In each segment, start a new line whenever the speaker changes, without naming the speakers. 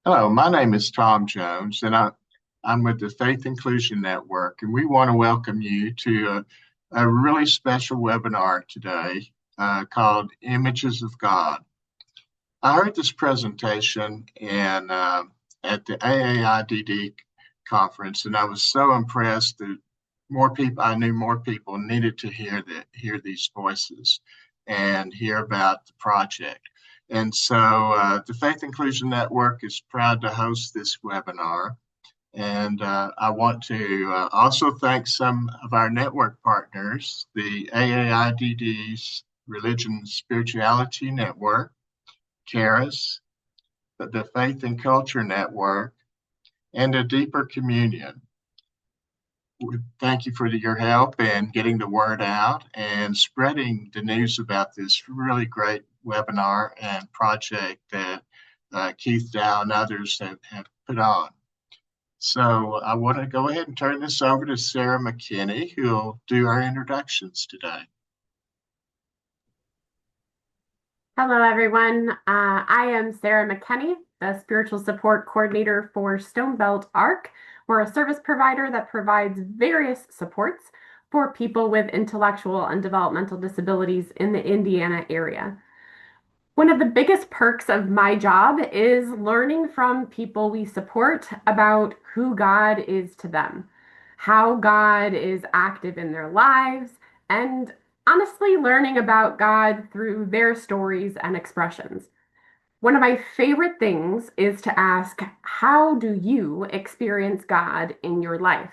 Hello, my name is Tom Jones, and I'm with the Faith Inclusion Network, and we want to welcome you to a really special webinar today called Images of God. I heard this presentation at the AAIDD conference, and I was so impressed that I knew more people needed to hear these voices and hear about the project. And so the Faith Inclusion Network is proud to host this webinar. And I want to also thank some of our network partners, the AAIDD's Religion and Spirituality Network, CARIS, the Faith and Culture Network, and A Deeper Communion. Thank you for your help in getting the word out and spreading the news about this really great webinar and project that Keith Dow and others have put on. So I want to go ahead and turn this over to Sarah McKinney, who will do our introductions today.
Hello, everyone. I am Sarah McKinney, the Spiritual Support Coordinator for Stonebelt ARC. We're a service provider that provides various supports for people with intellectual and developmental disabilities in the Indiana area. One of the biggest perks of my job is learning from people we support about who God is to them, how God is active in their lives, and honestly learning about God through their stories and expressions. One of my favorite things is to ask, how do you experience God in your life?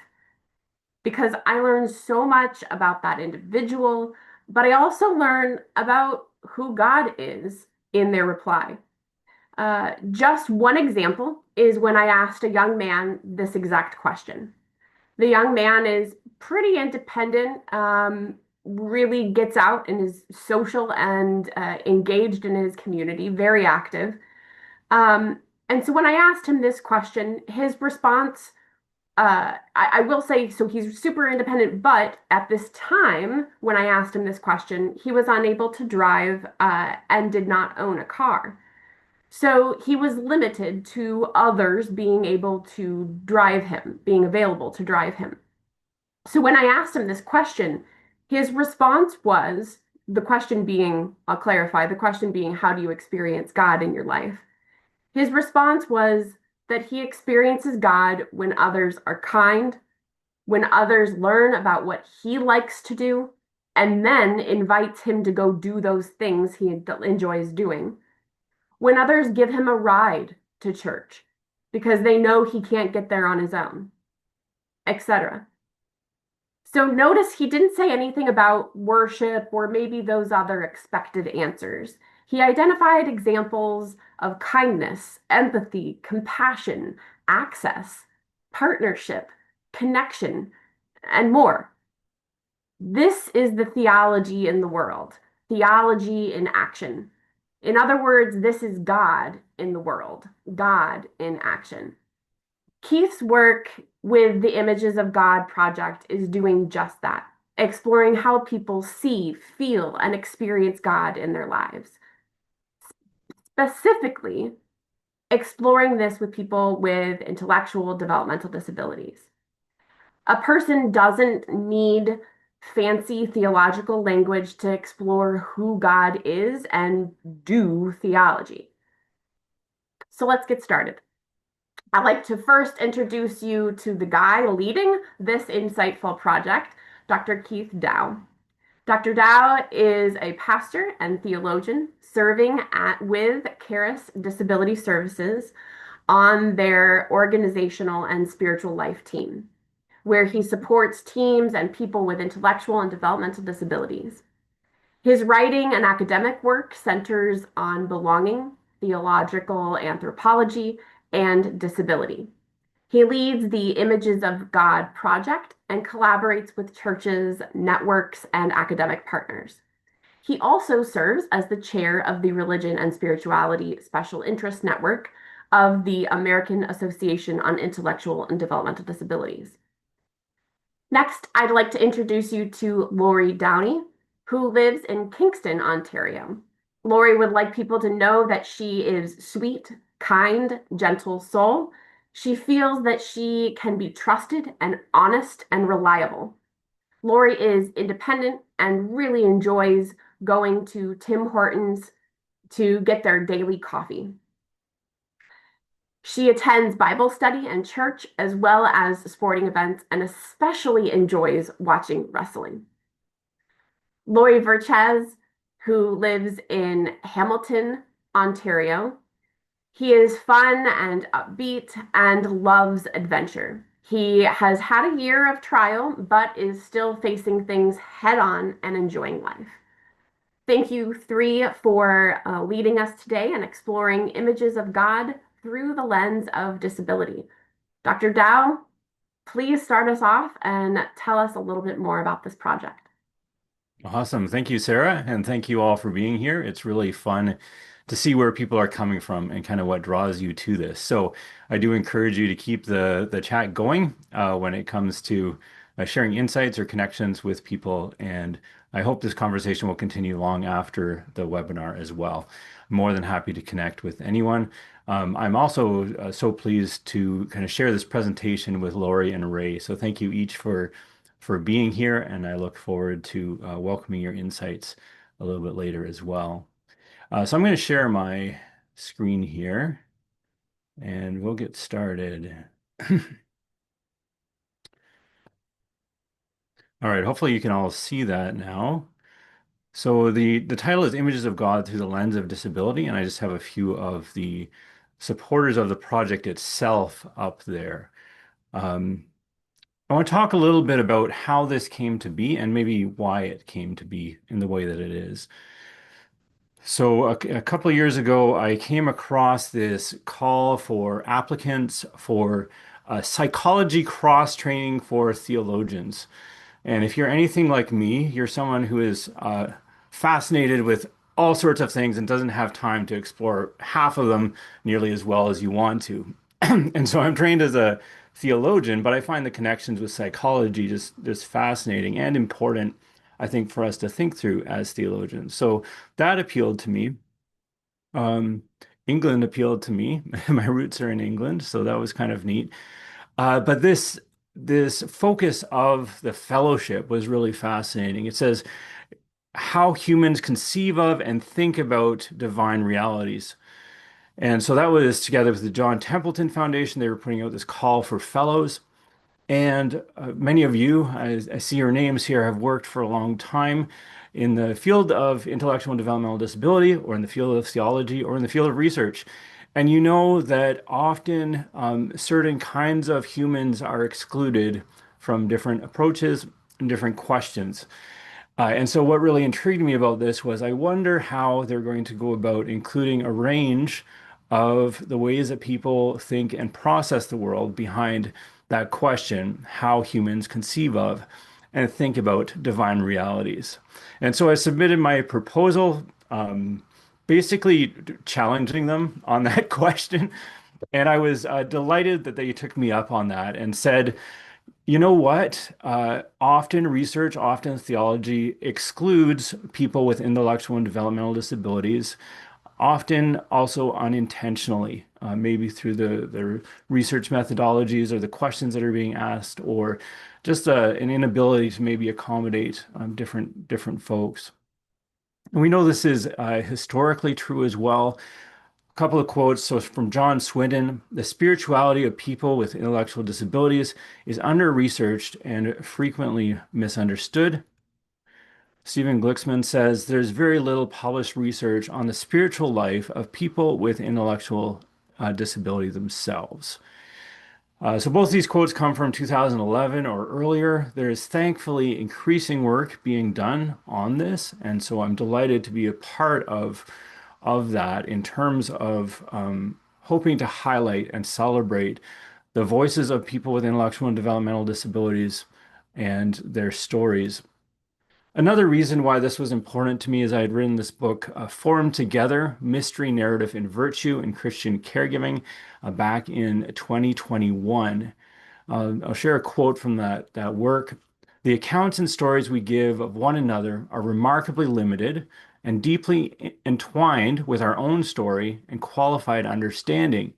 Because I learn so much about that individual, but I also learn about who God is in their reply. Just one example is when I asked a young man this exact question. The young man is pretty independent, really gets out and is social and engaged in his community, very active. And so when I asked him this question, his response, I will say, so he's super independent, but at this time, when I asked him this question, he was unable to drive and did not own a car. So he was limited to others being able to drive him, being available to drive him. So when I asked him this question, his response was the question being, I'll clarify, the question being, how do you experience God in your life? His response was that he experiences God when others are kind, when others learn about what he likes to do, and then invites him to go do those things he enjoys doing. When others give him a ride to church because they know he can't get there on his own, etc. So notice he didn't say anything about worship or maybe those other expected answers. He identified examples of kindness, empathy, compassion, access, partnership, connection, and more. This is the theology in the world, theology in action. In other words, this is God in the world, God in action. Keith's work with the Images of God project is doing just that, exploring how people see, feel, and experience God in their lives. Specifically, exploring this with people with intellectual developmental disabilities. A person doesn't need fancy theological language to explore who God is and do theology. So let's get started. I'd like to first introduce you to the guy leading this insightful project, Dr. Keith Dow. Dr. Dow is a pastor and theologian serving with Charis Disability Services on their organizational and spiritual life team, where he supports teams and people with intellectual and developmental disabilities. His writing and academic work centers on belonging, theological anthropology, and disability. He leads the Images of God project and collaborates with churches, networks, and academic partners. He also serves as the chair of the Religion and Spirituality Special Interest Network of the American Association on Intellectual and Developmental Disabilities. Next, I'd like to introduce you to Lorie Downey, who lives in Kingston, Ontario. Lorie would like people to know that she is sweet, kind, gentle soul. She feels that she can be trusted and honest and reliable. Lorie is independent and really enjoys going to Tim Hortons to get their daily coffee. She attends Bible study and church as well as sporting events and especially enjoys watching wrestling. Lorie Verchez, who lives in Hamilton, Ontario. He is fun and upbeat and loves adventure. He has had a year of trial, but is still facing things head on and enjoying life. Thank you, three, for leading us today and exploring images of God through the lens of disability. Dr. Dow, please start us off and tell us a little bit more about this project.
Awesome. Thank you, Sarah, and thank you all for being here. It's really fun to see where people are coming from and kind of what draws you to this. So I do encourage you to keep the chat going when it comes to sharing insights or connections with people. And I hope this conversation will continue long after the webinar as well. I'm more than happy to connect with anyone. I'm also so pleased to kind of share this presentation with Lorie and Raee. So thank you each for being here, and I look forward to welcoming your insights a little bit later as well. So I'm going to share my screen here, and we'll get started. All right, hopefully you can all see that now. So the title is Images of God Through the Lens of Disability, and I just have a few of the supporters of the project itself up there. I want to talk a little bit about how this came to be and maybe why it came to be in the way that it is. So a couple of years ago, I came across this call for applicants for psychology cross training for theologians. And if you're anything like me, you're someone who is fascinated with all sorts of things and doesn't have time to explore half of them nearly as well as you want to. And so I'm trained as a theologian, but I find the connections with psychology just fascinating and important, I think, for us to think through as theologians. So that appealed to me. Um, England appealed to me. My roots are in England, so that was kind of neat. But this focus of the fellowship was really fascinating. It says how humans conceive of and think about divine realities. And so that was together with the John Templeton Foundation. They were putting out this call for fellows. And many of you, I see your names here, have worked for a long time in the field of intellectual and developmental disability, or in the field of theology, or in the field of research. And you know that often certain kinds of humans are excluded from different approaches and different questions. And so what really intrigued me about this was I wonder how they're going to go about including a range of the ways that people think and process the world behind that question, how humans conceive of and think about divine realities. And so I submitted my proposal, basically challenging them on that question. And I was delighted that they took me up on that and said, you know what? Often research, often theology excludes people with intellectual and developmental disabilities, often also unintentionally, maybe through the research methodologies or the questions that are being asked, or just an inability to maybe accommodate different folks. And we know this is historically true as well. Couple of quotes. So from John Swindon, the spirituality of people with intellectual disabilities is under-researched and frequently misunderstood. Stephen Glicksman says there's very little published research on the spiritual life of people with intellectual disability themselves. So both these quotes come from 2011 or earlier. There is thankfully increasing work being done on this, and so I'm delighted to be a part of that in terms of hoping to highlight and celebrate the voices of people with intellectual and developmental disabilities and their stories. Another reason why this was important to me is I had written this book, Formed Together, Mystery, Narrative, and Virtue in Christian Caregiving, back in 2021. I'll share a quote from that work. The accounts and stories we give of one another are remarkably limited and deeply entwined with our own story and qualified understanding.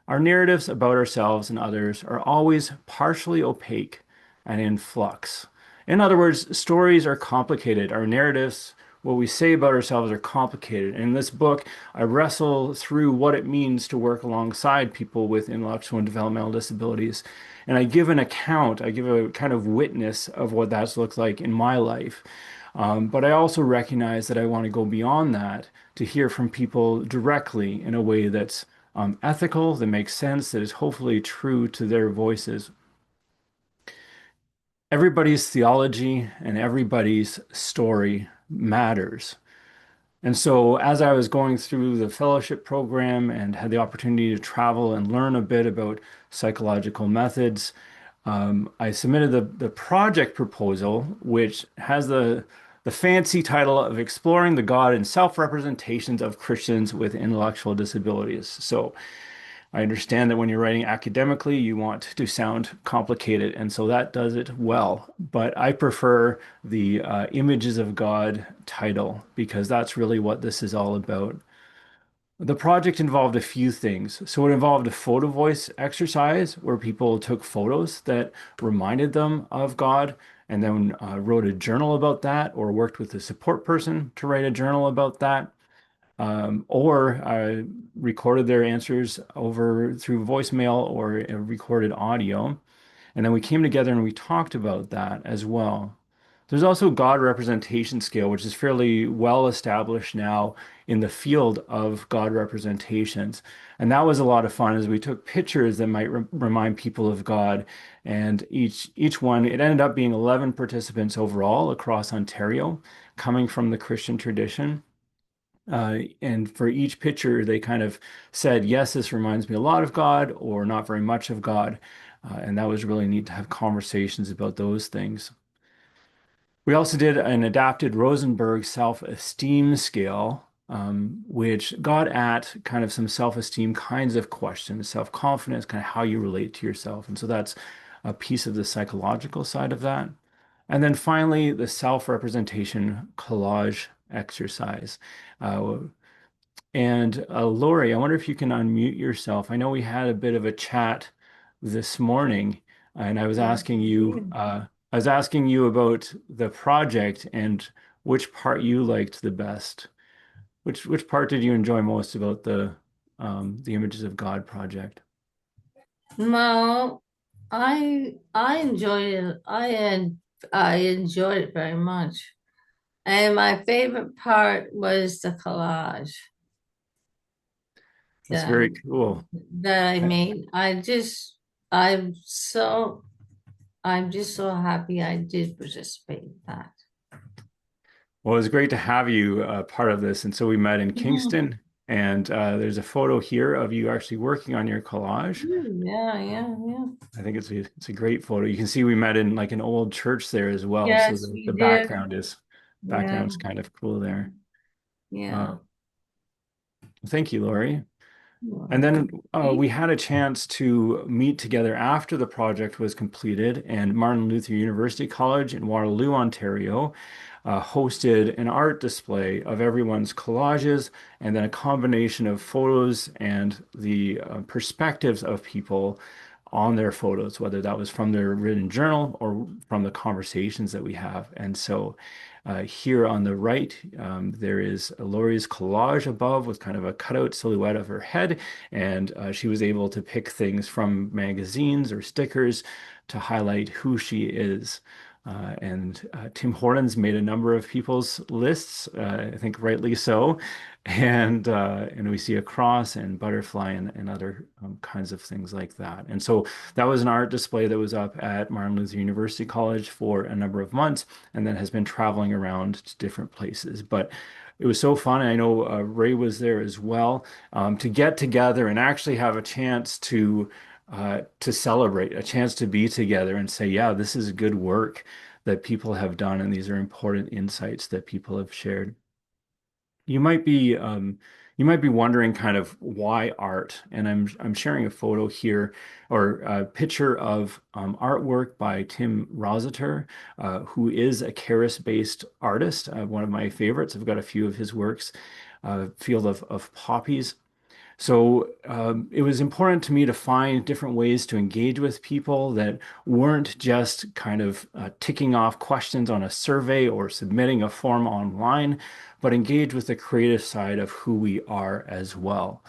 Our narratives about ourselves and others are always partially opaque and in flux. In other words, stories are complicated. Our narratives, what we say about ourselves, are complicated. In this book, I wrestle through what it means to work alongside people with intellectual and developmental disabilities. And I give an account, I give a kind of witness of what that's looked like in my life. But I also recognize that I want to go beyond that to hear from people directly in a way that's ethical, that makes sense, that is hopefully true to their voices. Everybody's theology and everybody's story matters. And so, as I was going through the fellowship program and had the opportunity to travel and learn a bit about psychological methods, I submitted the project proposal, which has the fancy title of Exploring the God and Self-Representations of Christians with Intellectual Disabilities. So I understand that when you're writing academically, you want to sound complicated, and so that does it well. But I prefer the Images of God title because that's really what this is all about. The project involved a few things. So it involved a photo voice exercise where people took photos that reminded them of God and then wrote a journal about that or worked with a support person to write a journal about that. Or recorded their answers over through voicemail or recorded audio. And then we came together and we talked about that as well. There's also God representation scale, which is fairly well established now in the field of God representations. And that was a lot of fun as we took pictures that might remind people of God. And each one, it ended up being 11 participants overall across Ontario, coming from the Christian tradition. And for each picture, they kind of said, yes, this reminds me a lot of God, or not very much of God. And that was really neat to have conversations about those things. We also did an adapted Rosenberg self-esteem scale, which got at kind of some self-esteem kinds of questions, self-confidence, kind of how you relate to yourself. And so that's a piece of the psychological side of that. And then finally, the self-representation collage exercise. Uh, Lorie, I wonder if you can unmute yourself. I know we had a bit of a chat this morning, and
Yes, we did.
I was asking you about the project and which part you liked the best. Which part did you enjoy most about the Images of God project?
Well, I enjoyed it. I enjoyed it very much. And my favorite part was the collage
That's
that
very cool.
that I made. I'm so I'm just so happy I did participate in that.
Well, it was great to have you part of this. And so we met in
Mhm.
Kingston, and there's a photo here of you actually working on your collage.
Yeah, yeah, yeah.
I think it's a great photo. You can see we met in like an old church there as well. So
Yes, we
the
did. Yeah,
background's kind of cool there. Uh,
yeah.
thank you, Lorie. And then
Welcome.
we had a chance to meet together after the project was completed, and Martin Luther University College in Waterloo, Ontario, hosted an art display of everyone's collages and then a combination of photos and the perspectives of people on their photos, whether that was from their written journal or from the conversations that we have. And so here on the right, there is Lorie's collage above with kind of a cutout silhouette of her head. And she was able to pick things from magazines or stickers to highlight who she is. Tim Hortons made a number of people's lists, I think rightly so. And we see a cross and butterfly and other kinds of things like that. And so that was an art display that was up at Martin Luther University College for a number of months and then has been traveling around to different places. But it was so fun. I know Raee was there as well, to get together and actually have a chance to celebrate, a chance to be together and say, yeah, this is good work that people have done, and these are important insights that people have shared. You might be, you might be wondering kind of why art, and I'm sharing a photo here or a picture of artwork by Tim Rossiter, who is a Keras-based artist, one of my favorites. I've got a few of his works, field of poppies. So it was important to me to find different ways to engage with people that weren't just kind of ticking off questions on a survey or submitting a form online, but engage with the creative side of who we are as well.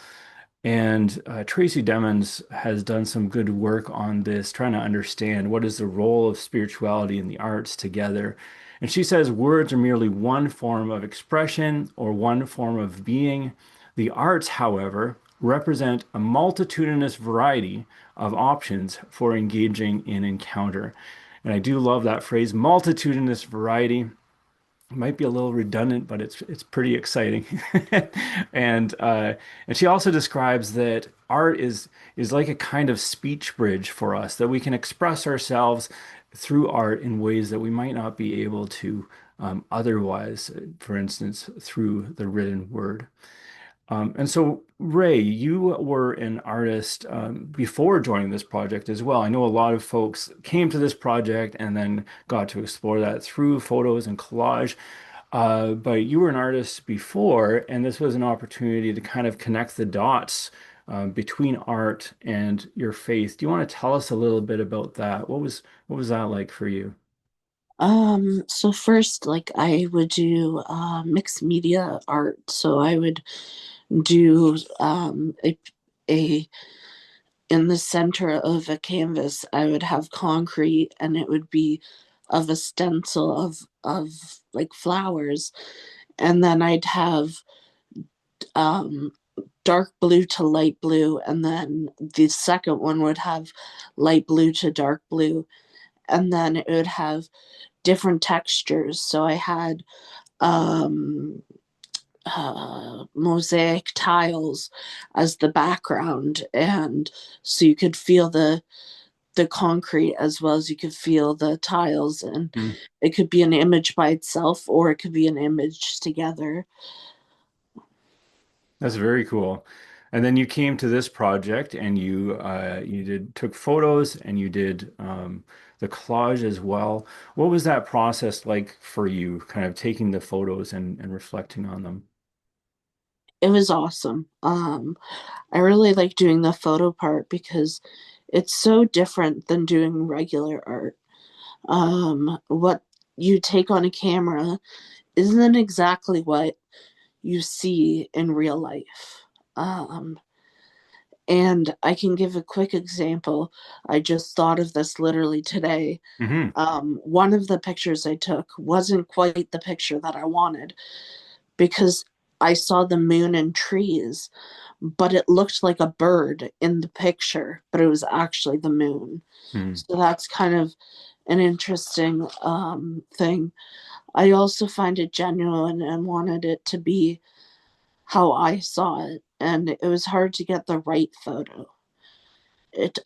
And Tracy Demons has done some good work on this, trying to understand what is the role of spirituality and the arts together. And she says words are merely one form of expression or one form of being. The arts, however, represent a multitudinous variety of options for engaging in encounter. And I do love that phrase, multitudinous variety. It might be a little redundant, but it's pretty exciting. And and she also describes that art is like a kind of speech bridge for us, that we can express ourselves through art in ways that we might not be able to otherwise, for instance, through the written word. And so, Ray, you were an artist before joining this project as well. I know a lot of folks came to this project and then got to explore that through photos and collage. But you were an artist before, and this was an opportunity to kind of connect the dots between art and your faith. Do you want to tell us a little bit about that? What was that like for you?
So first, like I would do mixed media art. So I would do a in the center of a canvas, I would have concrete and it would be of a stencil of like flowers. And then I'd have um dark blue to light blue, and then the second one would have light blue to dark blue, and then it would have different textures. So I had um, mosaic tiles as the background, and so you could feel the concrete as well as you could feel the tiles, and
Hmm.
it could be an image by itself or it could be an image together.
That's very cool. And then you came to this project and you did took photos and you did the collage as well. What was that process like for you, kind of taking the photos and reflecting on them?
It was awesome. I really like doing the photo part because it's so different than doing regular art. What you take on a camera isn't exactly what you see in real life. Um, and I can give a quick example. I just thought of this literally today.
Hmm.
One of the pictures I took wasn't quite the picture that I wanted because I saw the moon and trees, but it looked like a bird in the picture, but it was actually the moon.
Hmm.
So that's kind of an interesting thing. I also find it genuine and wanted it to be how I saw it, and it was hard to get the right photo. It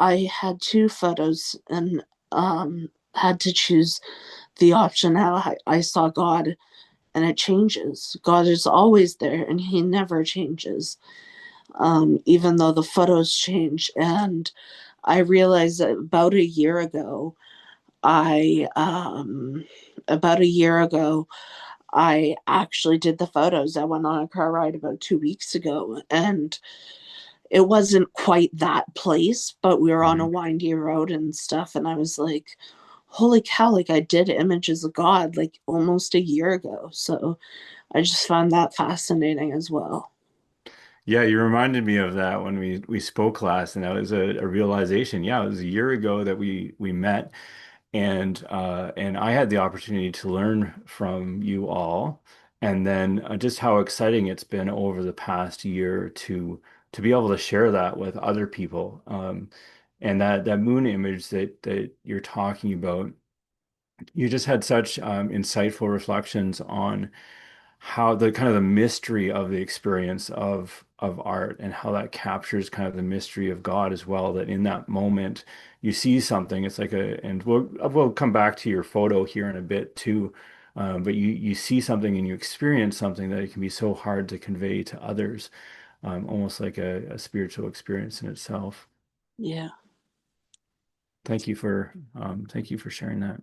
I had two photos and had to choose the option how I saw God, and it changes. God is always there, and He never changes, even though the photos change. And I realized that I about a year ago, I actually did the photos. I went on a car ride about 2 weeks ago, and it wasn't quite that place, but we were on a
Hmm.
windy road and stuff. And I was like, holy cow, like I did images of God like almost a year ago. So I just found that fascinating as well.
Yeah, you reminded me of that when we spoke last, and that was a realization. Yeah, it was a year ago that we met, and I had the opportunity to learn from you all, and then just how exciting it's been over the past year to be able to share that with other people. And that moon image that you're talking about, you just had such insightful reflections on how the kind of the mystery of the experience of art and how that captures kind of the mystery of God as well, that in that moment you see something. It's like a, and we'll come back to your photo here in a bit too, but you see something and you experience something that it can be so hard to convey to others, almost like a spiritual experience in itself.
Yeah.
Thank you for sharing that.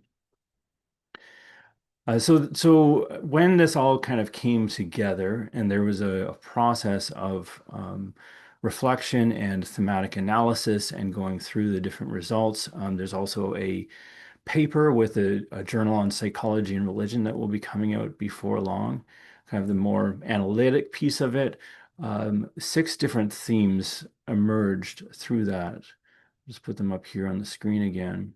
So when this all kind of came together, and there was a process of reflection and thematic analysis and going through the different results, there's also a paper with a journal on psychology and religion that will be coming out before long, kind of the more analytic piece of it. 6 different themes emerged through that. Just put them up here on the screen again.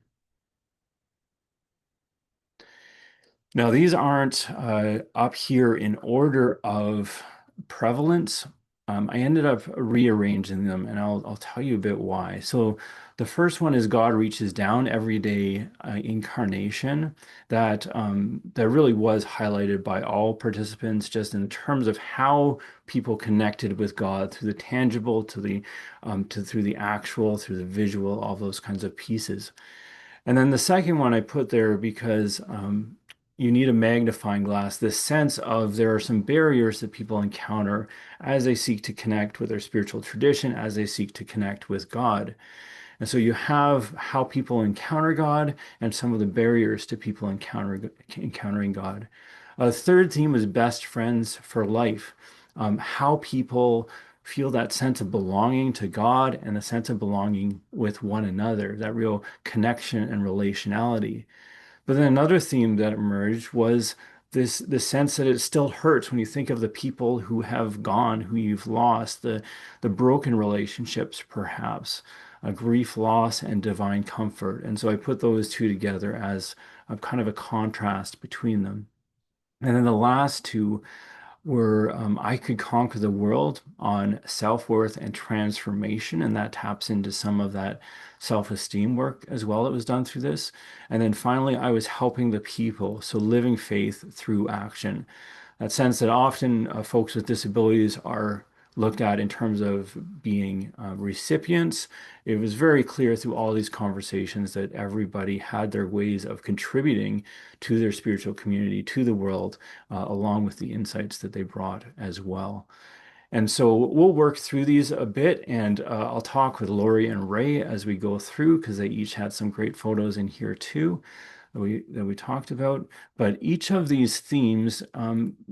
Now, these aren't up here in order of prevalence. I ended up rearranging them, and I'll tell you a bit why. So the first one is God reaches down, everyday incarnation. That really was highlighted by all participants, just in terms of how people connected with God through the tangible, through the actual, through the visual, all those kinds of pieces. And then the second one I put there because you need a magnifying glass, this sense of there are some barriers that people encounter as they seek to connect with their spiritual tradition, as they seek to connect with God. And so you have how people encounter God and some of the barriers to people encountering God. A third theme was best friends for life, how people feel that sense of belonging to God and the sense of belonging with one another, that real connection and relationality. But then another theme that emerged was the sense that it still hurts when you think of the people who have gone, who you've lost, the broken relationships, perhaps, a grief, loss, and divine comfort. And so I put those two together as a kind of a contrast between them. And then the last two where I could conquer the world on self-worth and transformation, and that taps into some of that self-esteem work as well that was done through this. And then finally, I was helping the people, so living faith through action. That sense that often folks with disabilities are looked at in terms of being recipients. It was very clear through all these conversations that everybody had their ways of contributing to their spiritual community, to the world, along with the insights that they brought as well. And so we'll work through these a bit, and I'll talk with Lorie and Raee as we go through because they each had some great photos in here too that we talked about. But each of these themes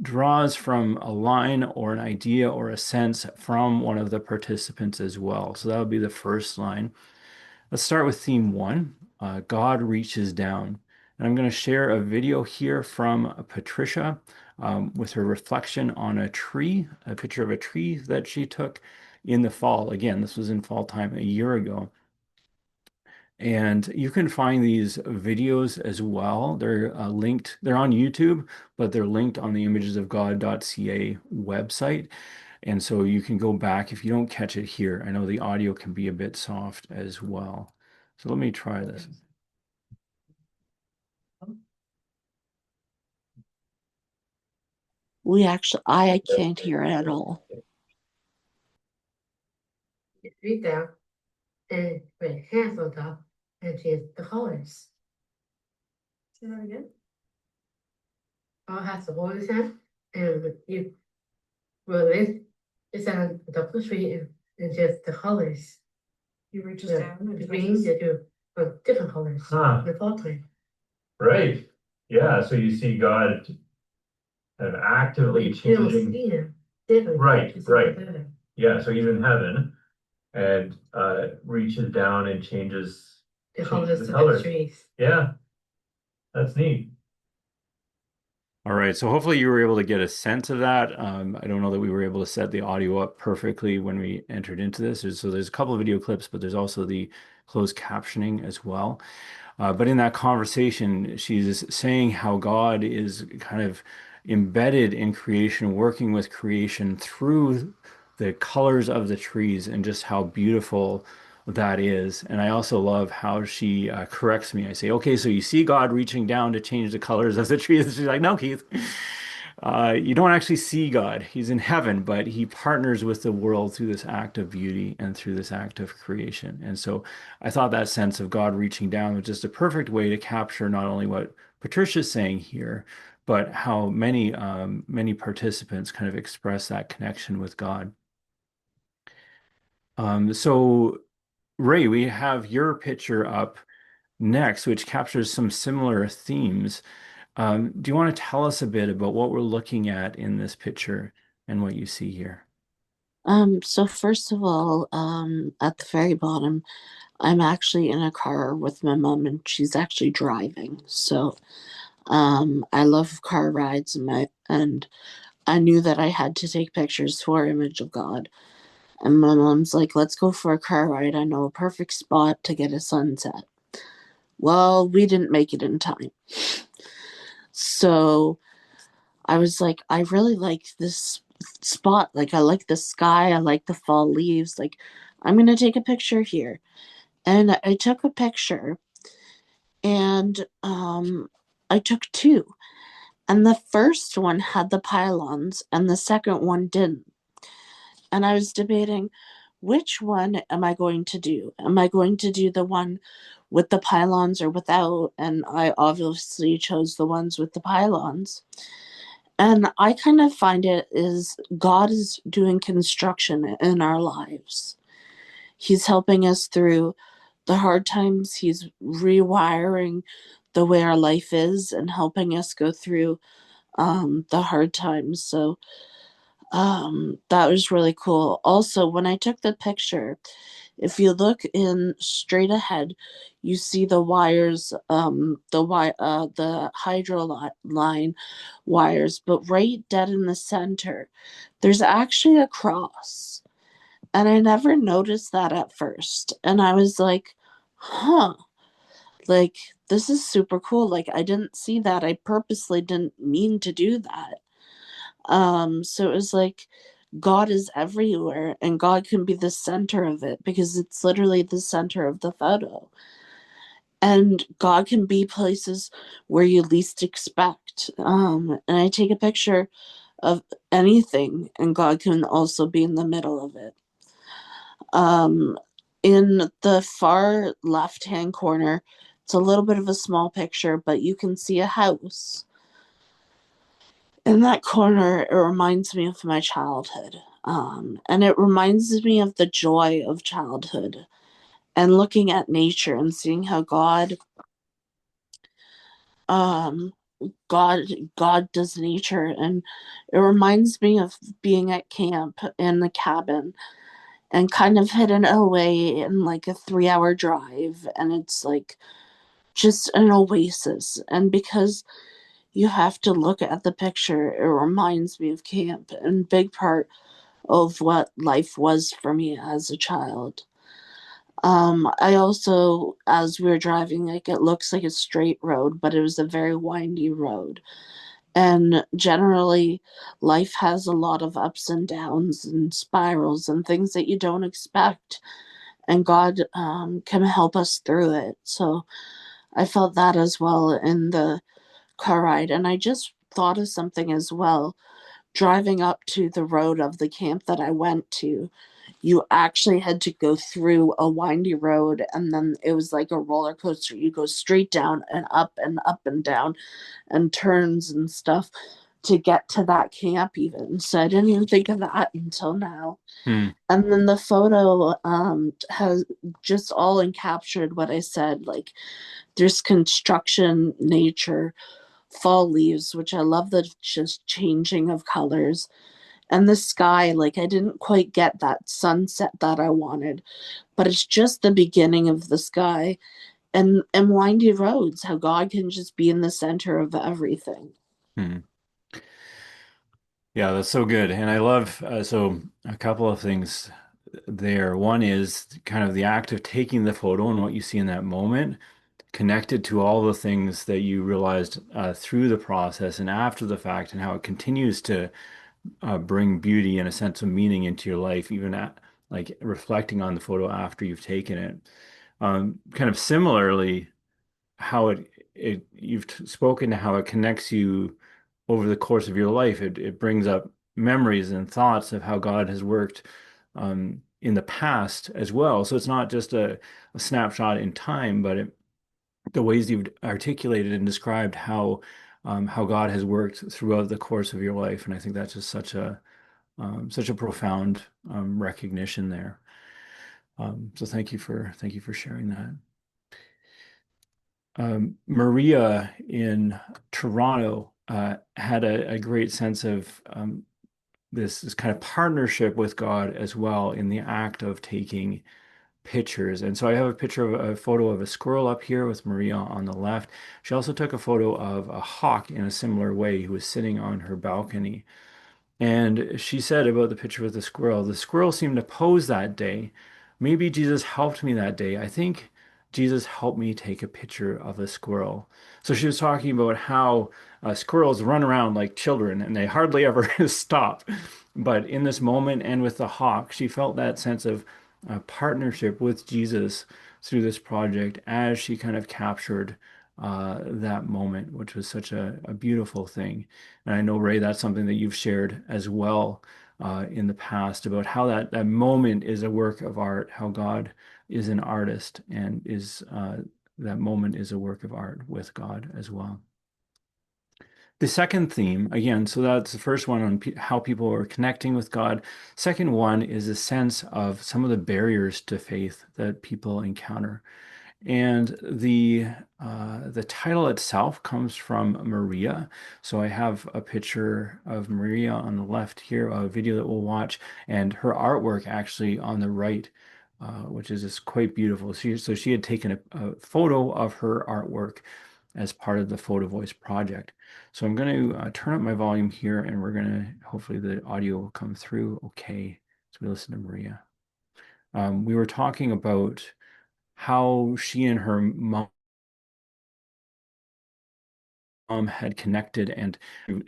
draws from a line or an idea or a sense from one of the participants as well. So that would be the first line. Let's start with theme 1, God reaches down. And I'm going to share a video here from Patricia with her reflection on a tree, a picture of a tree that she took in the fall. Again, this was in fall time a year ago. And you can find these videos as well. They're linked, they're on YouTube, but they're linked on the imagesofgod.ca website. And so you can go back if you don't catch it here. I know the audio can be a bit soft as well. So let me try this.
I can't hear at all.
Read down and put hands on top and change the colors. Say that again. I'll have to hold his hand and you will lift his hand on top of the tree and just the colors. You reach down and green they do different colors. The fall time.
Right. Yeah. So you see God kind of actively changing.
See him different.
Right. Right. Yeah. So he's in heaven and reaches down and changes
The colors of the
colors.
trees.
Yeah. That's neat.
All right, so hopefully you were able to get a sense of that. I don't know that we were able to set the audio up perfectly when we entered into this. So there's a couple of video clips, but there's also the closed captioning as well. But in that conversation, she's saying how God is kind of embedded in creation, working with creation through the colors of the trees and just how beautiful that is. And I also love how she corrects me. I say, okay, so you see God reaching down to change the colors of the trees. And she's like, no, Keith, you don't actually see God. He's in heaven, but he partners with the world through this act of beauty and through this act of creation. And so I thought that sense of God reaching down was just a perfect way to capture not only what Patricia's saying here, but how many participants kind of express that connection with God. So Raee, we have your picture up next, which captures some similar themes. Do you want to tell us a bit about what we're looking at in this picture and what you see here?
So first of all, at the very bottom, I'm actually in a car with my mom and she's actually driving. So I love car rides and I knew that I had to take pictures for Image of God. And my mom's like, let's go for a car ride. I know a perfect spot to get a sunset. Well, we didn't make it in time. So I was like, I really like this spot. Like, I like the sky. I like the fall leaves. Like, I'm going to take a picture here. And I took a picture and I took two. And the first one had the pylons and the second one didn't. And I was debating which one am I going to do? Am I going to do the one with the pylons or without? And I obviously chose the ones with the pylons. And I kind of find it is God is doing construction in our lives. He's helping us through the hard times. He's rewiring the way our life is and helping us go through the hard times. So that was really cool. Also, when I took the picture, if you look in straight ahead, you see the wires, the line wires, but right dead in the center, there's actually a cross. And I never noticed that at first. And I was like, huh, like this is super cool. Like I didn't see that. I purposely didn't mean to do that. So it was like God is everywhere and God can be the center of it because it's literally the center of the photo. And God can be places where you least expect. And I take a picture of anything and God can also be in the middle of it. In the far left hand corner, it's a little bit of a small picture, but you can see a house. In that corner, it reminds me of my childhood. And it reminds me of the joy of childhood and looking at nature and seeing how um, God, God does nature. And it reminds me of being at camp in the cabin and kind of hidden away in like a 3 hour drive. And it's like just an oasis. And because you have to look at the picture, it reminds me of camp and big part of what life was for me as a child. I also, as we were driving, like it looks like a straight road, but it was a very windy road. And generally, life has a lot of ups and downs and spirals and things that you don't expect. And God can help us through it. So I felt that as well in the car ride. And I just thought of something as well. Driving up to the road of the camp that I went to, you actually had to go through a windy road and then it was like a roller coaster. You go straight down and up and down and turns and stuff to get to that camp even. So I didn't even think of that until now.
Hmm.
And then the photo has just all encaptured what I said. Like there's construction, nature, fall leaves, which I love the just changing of colors. And the sky, like I didn't quite get that sunset that I wanted, but it's just the beginning of the sky and windy roads, how God can just be in the center of everything.
Hmm. Yeah, that's so good. And I love, so a couple of things there. One is kind of the act of taking the photo and what you see in that moment, connected to all the things that you realized through the process and after the fact, and how it continues to bring beauty and a sense of meaning into your life, even at like reflecting on the photo after you've taken it. Kind of similarly, how it you've spoken to how it connects you over the course of your life. It brings up memories and thoughts of how God has worked in the past as well. So it's not just a snapshot in time, but the ways you've articulated and described how how God has worked throughout the course of your life. And I think that's just such a profound recognition there. So thank you for sharing that. Maria in Toronto had a great sense of this kind of partnership with God as well in the act of taking pictures. And so I have a photo of a squirrel up here with Maria on the left. She also took a photo of a hawk in a similar way who was sitting on her balcony. And she said about the picture with the squirrel seemed to pose that day. Maybe Jesus helped me that day. I think Jesus helped me take a picture of a squirrel. So she was talking about how squirrels run around like children and they hardly ever stop. But in this moment and with the hawk, she felt that sense of partnership with Jesus through this project as she kind of captured that moment, which was such a beautiful thing. And I know, Raee, that's something that you've shared as well in the past about how that moment is a work of art, how God is an artist and that moment is a work of art with God as well. The second theme, again, so that's the first one on how people are connecting with God. Second one is a sense of some of the barriers to faith that people encounter. And the title itself comes from Maria. So I have a picture of Maria on the left here, a video that we'll watch, and her artwork actually on the right, which is just quite beautiful. So she had taken a photo of her artwork as part of the Photo Voice project. So I'm going to turn up my volume here, and we're going to, hopefully the audio will come through okay as we listen to Maria. We were talking about how she and her mom had connected and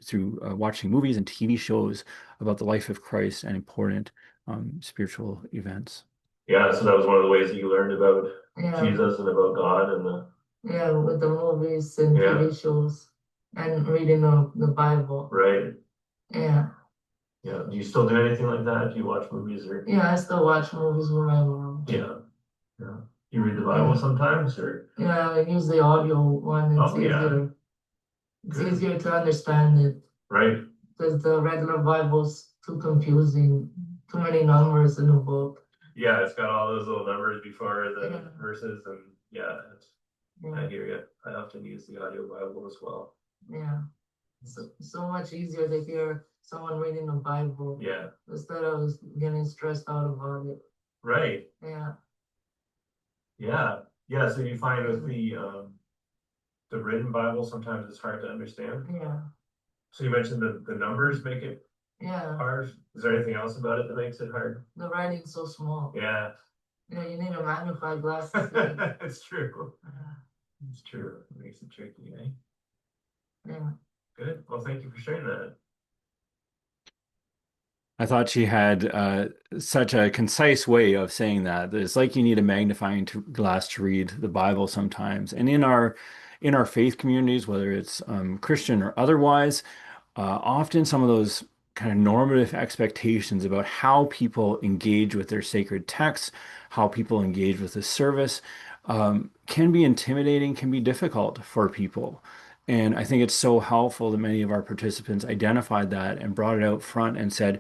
through watching movies and TV shows about the life of Christ and important spiritual events.
Yeah, so that was one of the ways that you learned about Jesus and about God and
with the movies and TV shows and reading the Bible.
Right.
Yeah.
Yeah. Do you still do anything like that? Do you watch movies or?
Yeah, I still watch movies with my mom.
Yeah. Yeah. You read the Bible sometimes or?
Yeah, I use the audio one. It's easier. It's easier to understand it.
Right.
Because the regular Bible's too confusing. Too many numbers in the book.
Yeah, it's got all those little numbers before the verses and I hear you. I often use the audio Bible as well.
Yeah. So much easier to hear someone reading the Bible.
Yeah.
Instead of getting stressed out about it.
Right.
Yeah.
Yeah. Yeah. So you find with the written Bible, sometimes it's hard to understand.
Yeah.
So you mentioned the numbers make it hard. Is there anything else about it that makes it hard?
The writing's so small.
Yeah.
You need a magnifying glass.
It's true. It's true. It makes it tricky, eh?
Yeah.
Good. Well, thank you for sharing that.
I thought she had such a concise way of saying that. It's like you need a magnifying glass to read the Bible sometimes. And in our faith communities, whether it's Christian or otherwise, often some of those kind of normative expectations about how people engage with their sacred texts, how people engage with the service, can be intimidating, can be difficult for people. And I think it's so helpful that many of our participants identified that and brought it out front and said,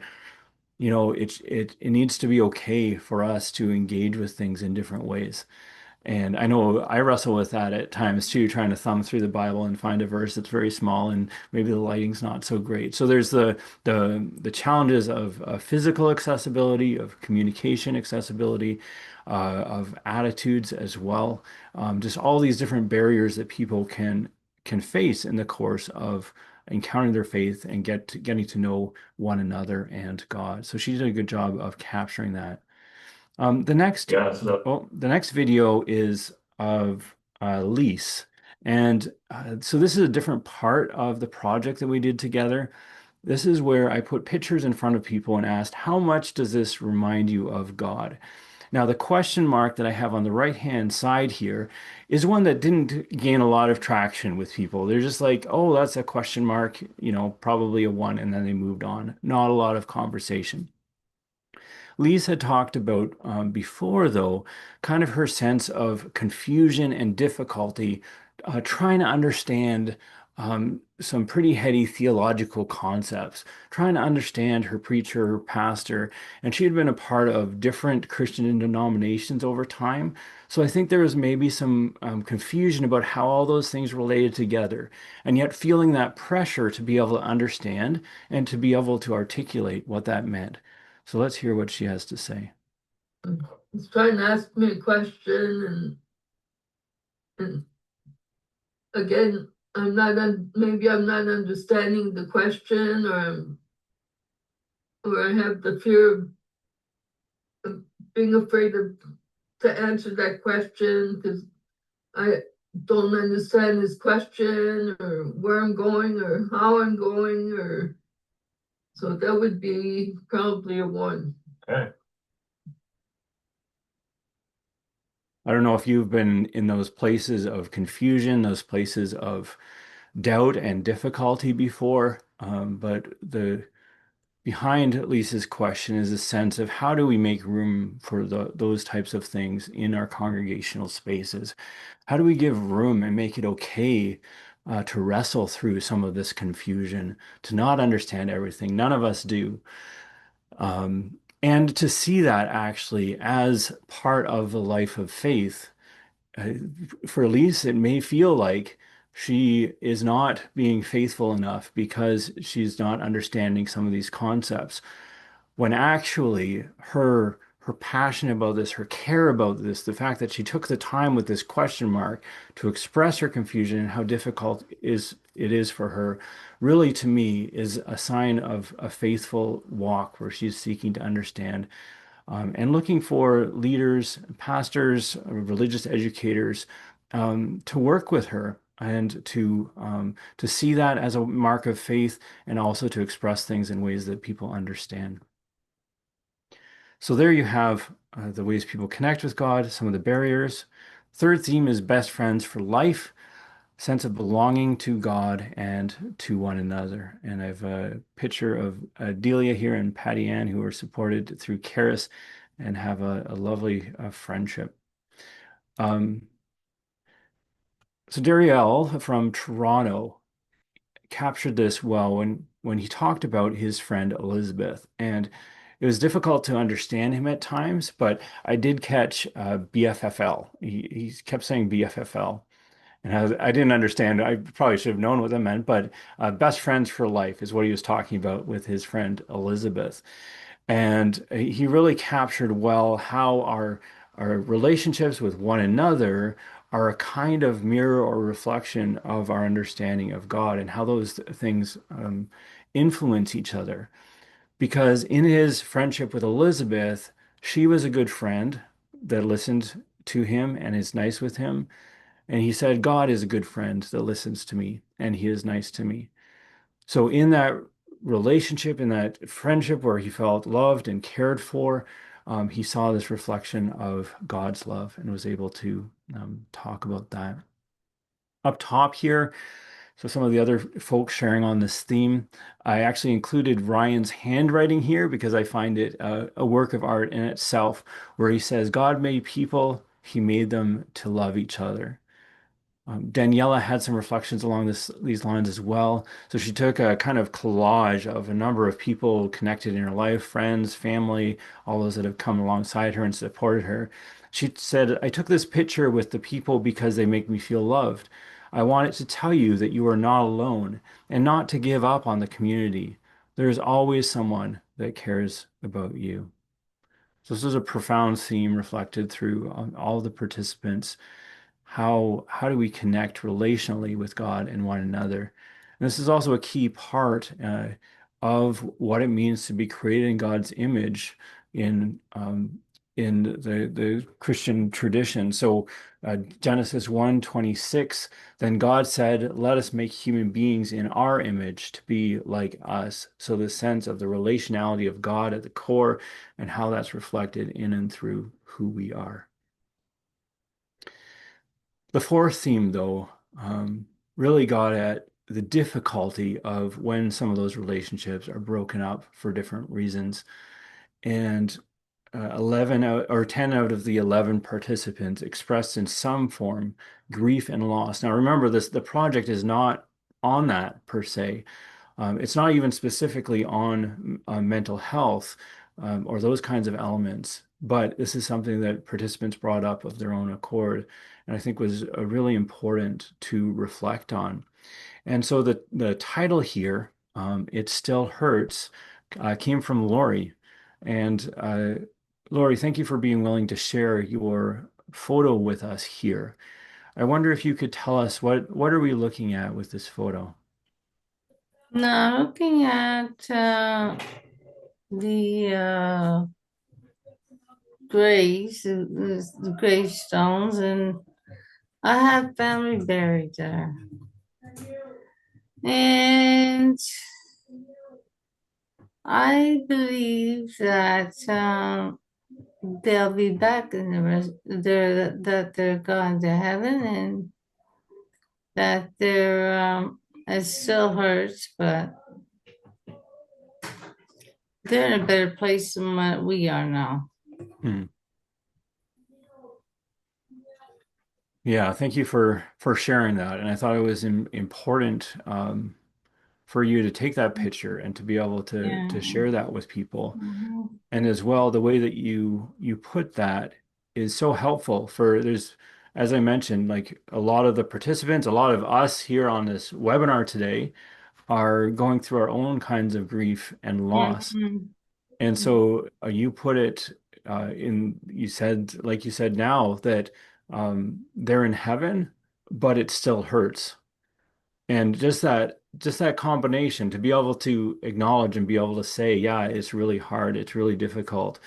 it needs to be okay for us to engage with things in different ways. And I know I wrestle with that at times too, trying to thumb through the Bible and find a verse that's very small and maybe the lighting's not so great. So there's the challenges of physical accessibility, of communication accessibility, of attitudes as well. Just all these different barriers that people can face in the course of encountering their faith and getting to know one another and God. So she did a good job of capturing that. The next video is of Lise. And so this is a different part of the project that we did together. This is where I put pictures in front of people and asked, how much does this remind you of God? Now, the question mark that I have on the right-hand side here is one that didn't gain a lot of traction with people. They're just like, oh, that's a question mark, probably a 1, and then they moved on. Not a lot of conversation. Lise had talked about before, though, kind of her sense of confusion and difficulty trying to understand some pretty heady theological concepts, trying to understand her preacher, her pastor, and she had been a part of different Christian denominations over time. So I think there was maybe some confusion about how all those things related together, and yet feeling that pressure to be able to understand and to be able to articulate what that meant. So let's hear what she has to say.
He's trying to ask me a question, and again, maybe I'm not understanding the question, or I have the fear of being afraid to answer that question because I don't understand his question or where I'm going or how I'm going, or so that would be probably a 1.
Okay.
I don't know if you've been in those places of confusion, those places of doubt and difficulty before, but behind Lisa's question is a sense of how do we make room for those types of things in our congregational spaces? How do we give room and make it okay to wrestle through some of this confusion, to not understand everything? None of us do. And to see that actually as part of the life of faith. For Elise, it may feel like she is not being faithful enough because she's not understanding some of these concepts, when actually her passion about this, her care about this, the fact that she took the time with this question mark to express her confusion and how difficult it is for her, really to me is a sign of a faithful walk where she's seeking to understand and looking for leaders, pastors, religious educators to work with her and to see that as a mark of faith and also to express things in ways that people understand. So there you have the ways people connect with God, some of the barriers. Third theme is best friends for life, sense of belonging to God and to one another. And I have a picture of Delia here and Patty Ann, who are supported through Caris and have a lovely friendship. So Dariel from Toronto captured this well when he talked about his friend Elizabeth. And it was difficult to understand him at times, but I did catch BFFL. He kept saying BFFL. And I didn't understand. I probably should have known what that meant, but best friends for life is what he was talking about with his friend Elizabeth. And he really captured well how our relationships with one another are a kind of mirror or reflection of our understanding of God and how those things influence each other. Because in his friendship with Elizabeth, she was a good friend that listened to him and is nice with him. And he said, God is a good friend that listens to me and he is nice to me. So in that relationship, in that friendship where he felt loved and cared for, he saw this reflection of God's love and was able to talk about that. Up top here, so some of the other folks sharing on this theme, I actually included Ryan's handwriting here because I find it a work of art in itself, where he says, God made people, he made them to love each other. Daniela had some reflections along these lines as well. So she took a kind of collage of a number of people connected in her life, friends, family, all those that have come alongside her and supported her. She said, I took this picture with the people because they make me feel loved. I wanted to tell you that you are not alone and not to give up on the community. There is always someone that cares about you. So this is a profound theme reflected through all the participants. How do we connect relationally with God and one another? And this is also a key part of what it means to be created in God's image in the Christian tradition. So Genesis 1:26, then God said, let us make human beings in our image to be like us. So the sense of the relationality of God at the core and how that's reflected in and through who we are. The fourth theme, though, really got at the difficulty of when some of those relationships are broken up for different reasons. And 11 out, or 10 out of the 11 participants expressed in some form grief and loss. Now, remember this, the project is not on that per se. It's not even specifically on mental health or those kinds of elements, but this is something that participants brought up of their own accord, and I think was really important to reflect on. And so the title here, It Still Hurts, came from Lorie. And Lorie, thank you for being willing to share your photo with us here. I wonder if you could tell us what are we looking at with this photo?
Now looking at the graves, the gravestones, and I have family buried there. And I believe that they'll be back in the rest, that they're going to heaven, and that it still hurts, but they're in a better place than what we are now.
Hmm. Yeah, thank you for sharing that. And I thought it was important for you to take that picture and to be able
Yeah.
to share that with people.
Mhm.
And as well, the way that you put that is so helpful for as I mentioned, like a lot of the participants, a lot of us here on this webinar today are going through our own kinds of grief and loss.
Mhm.
And so you put it you said, like you said now, that they're in heaven, but it still hurts. And just that combination to be able to acknowledge and be able to say, yeah, it's really hard, it's really difficult.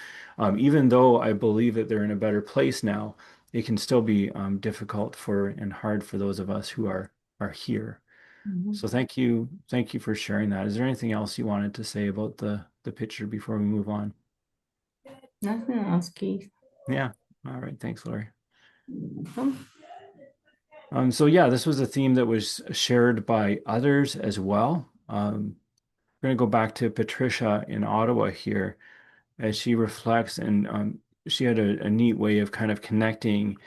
Even though I believe that they're in a better place now, it can still be difficult for and hard for those of us who are here.
Mhm.
So thank you for sharing that. Is there anything else you wanted to say about the picture before we move on?
Nothing else, Keith.
Yeah. All right. Thanks, Lorie.
Um,
So yeah, this was a theme that was shared by others as well. We're going to go back to Patricia in Ottawa here as she reflects, and she had a neat way of kind of connecting